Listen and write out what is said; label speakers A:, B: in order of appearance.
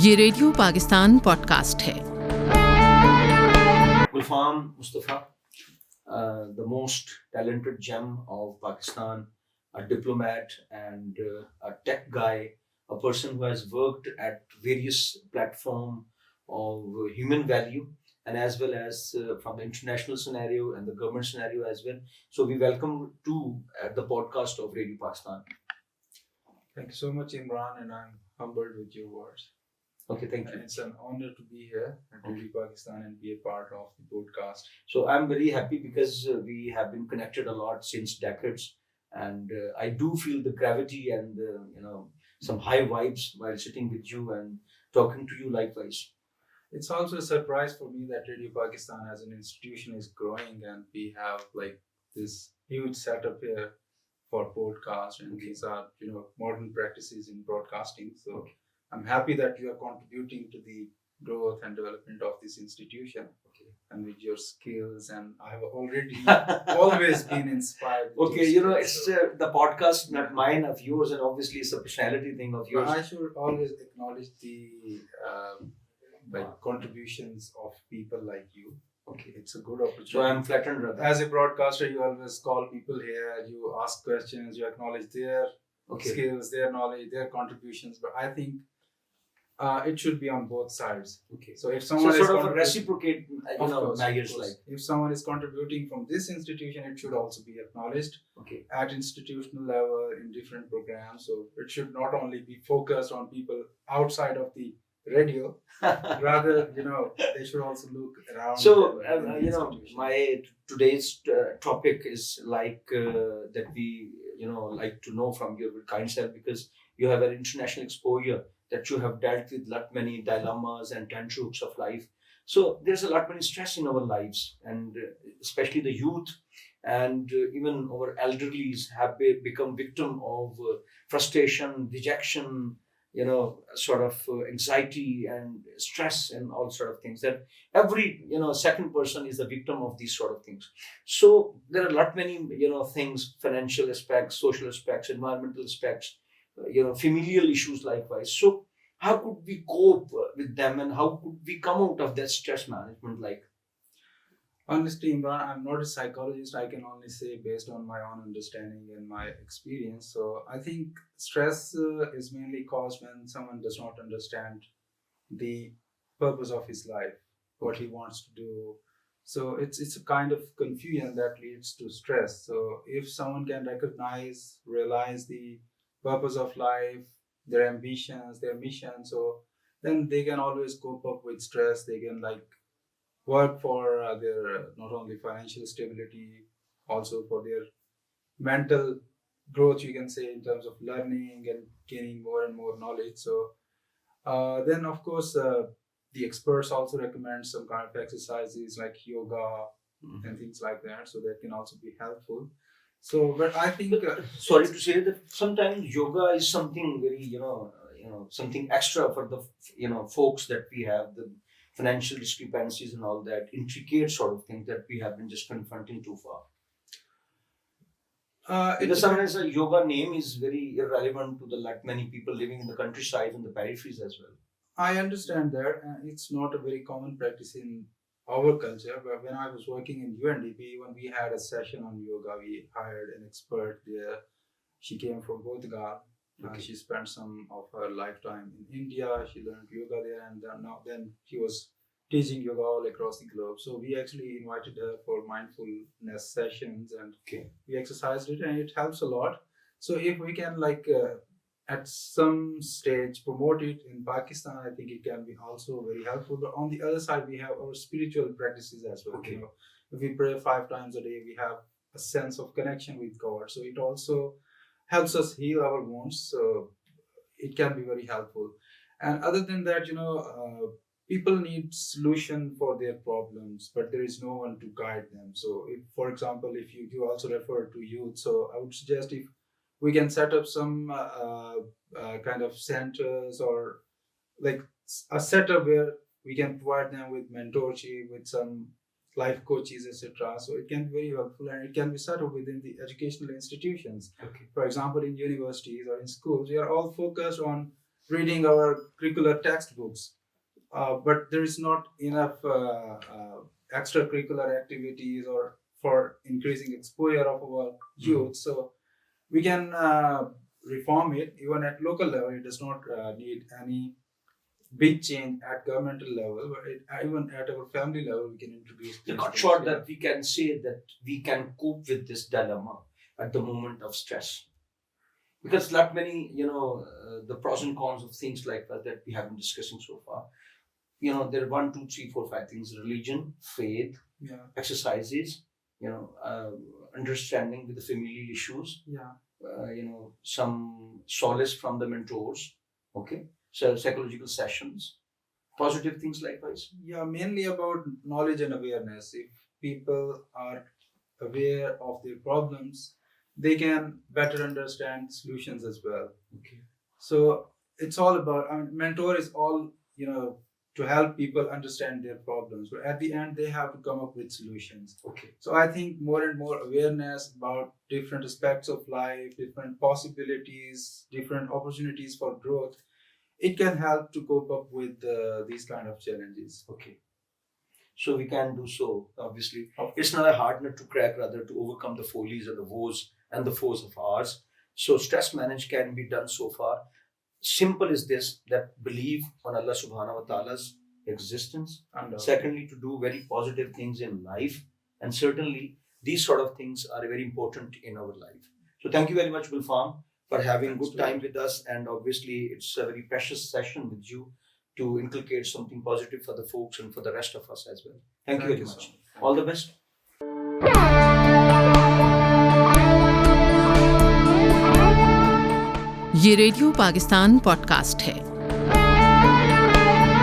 A: ये radio Pakistan podcast है।
B: Gulfam Mustafa, the most talented gem of Pakistan, a diplomat and a tech guy, a person who has worked at various platforms of human value and as well as from the international scenario and the government scenario as well. So we welcome to the podcast of Radio Pakistan.
C: Thank you so much, Imran, and I'm humbled with your words.
B: Okay, thank you.
C: And it's an honor to be here at Radio Pakistan and be a part of the podcast.
B: So I'm very happy because we have been connected a lot since decades, and I do feel the gravity and some high vibes while sitting with you and talking to you likewise.
C: It's also a surprise for me that Radio Pakistan as an institution is growing, and we have like this huge setup here for podcast, and these are modern practices in broadcasting. So I'm happy that you are contributing to the growth and development of this institution. And with your skills, and I have already always been inspired.
B: Okay, it's the podcast, not mine, of yours, and obviously it's a personality thing of yours.
C: I should always acknowledge the contributions of people like you. Okay, it's a good opportunity.
B: So I'm flattered, rather.
C: As a broadcaster, you always call people here, you ask questions, you acknowledge their skills, their knowledge, their contributions. But I think it should be on both sides. Okay. So if someone
B: is sort of a reciprocate, measures like.
C: If someone is contributing from this institution, it should also be acknowledged.
B: Okay.
C: At institutional level in different programs. So it should not only be focused on people outside of the radio, rather they should also look around.
B: So my today's topic is like that we like to know from your kind self, because you have an international exposure, that you have dealt with lot many dilemmas and tantrums of life. So there's a lot many stress in our lives, and especially the youth and even our elderlies have become victim of frustration, dejection, sort of anxiety and stress and all sort of things. That every second person is a victim of these sort of things. So there are a lot many things: financial aspects, social aspects, environmental aspects, familial issues likewise. So how could we cope with them, and how could we come out of that stress management like?
C: Honestly, Imran, I'm not a psychologist. I can only say based on my own understanding and my experience. So I think stress is mainly caused when someone does not understand the purpose of his life, what he wants to do. So it's a kind of confusion that leads to stress. So if someone can realize the purpose of life, their ambitions, their mission, so then they can always cope up with stress. They can work for their not only financial stability, also for their mental growth, you can say, in terms of learning and gaining more and more knowledge. So then of course the experts also recommend some kind of exercises like yoga and things like that, so that can also be helpful. So, but I think
B: sorry to say that sometimes yoga is something very something extra for the folks that we have, the financial discrepancies and all that intricate sort of things that we have been just confronting too far. Because sometimes a yoga name is very irrelevant to the many people living in the countryside and the peripheries as well.
C: I understand that, and it's not a very common practice in our culture. But when I was working in UNDP, when we had a session on yoga, we hired an expert there. She came from Portugal. She spent some of her lifetime in India. She learned yoga there, and then she was teaching yoga all across the globe. So we actually invited her for mindfulness sessions, and we exercised it, and it helps a lot. So if we can at some stage promote it in Pakistan, I think it can be also very helpful. But on the other side, we have our spiritual practices as well. If we pray 5 times a day, we have a sense of connection with God. So it also helps us heal our wounds. So it can be very helpful. And other than that, people need solution for their problems, but there is no one to guide them. So if, for example, if you also refer to youth, so I would suggest if we can set up some kind of centers or like a setup where we can provide them with mentorship, with some life coaches, etc. So it can be very helpful, and it can be set up within the educational institutions. For example, in universities or in schools, we are all focused on reading our curricular textbooks, but there is not enough extracurricular activities or for increasing exposure of our youth. So we can reform it even at local level. It does not need any big change at governmental level, but even at our family level, we can introduce.
B: You're not sure that we can say that we can cope with this dilemma at the moment of stress, because not many, the pros and cons of things like that we have been discussing so far. There are 1, 2, 3, 4, 5 things: religion, faith, exercises, understanding with the familial issues, some solace from the mentors, okay, so psychological sessions, positive things likewise.
C: Yeah, mainly about knowledge and awareness. If people are aware of their problems, they can better understand solutions as well.
B: Okay.
C: So it's all about, mentor is all, to help people understand their problems, but at the end they have to come up with solutions.
B: Okay.
C: So I think more and more awareness about different aspects of life, different possibilities, different opportunities for growth, it can help to cope up with these kind of challenges.
B: Okay. So we can do so, obviously. It's not a hard nut to crack, rather to overcome the follies and the woes and the foes of ours. So stress manage can be done so far. Simple is this, that believe on Allah subhanahu wa ta'ala's existence. Secondly, to do very positive things in life. And certainly these sort of things are very important in our life. So thank you very much, Gulfam, for having good time with us. And obviously it's a very precious session with you to inculcate something positive for the folks and for the rest of us as well. Thank you very much. All the best.
A: ये radio Pakistan podcast है।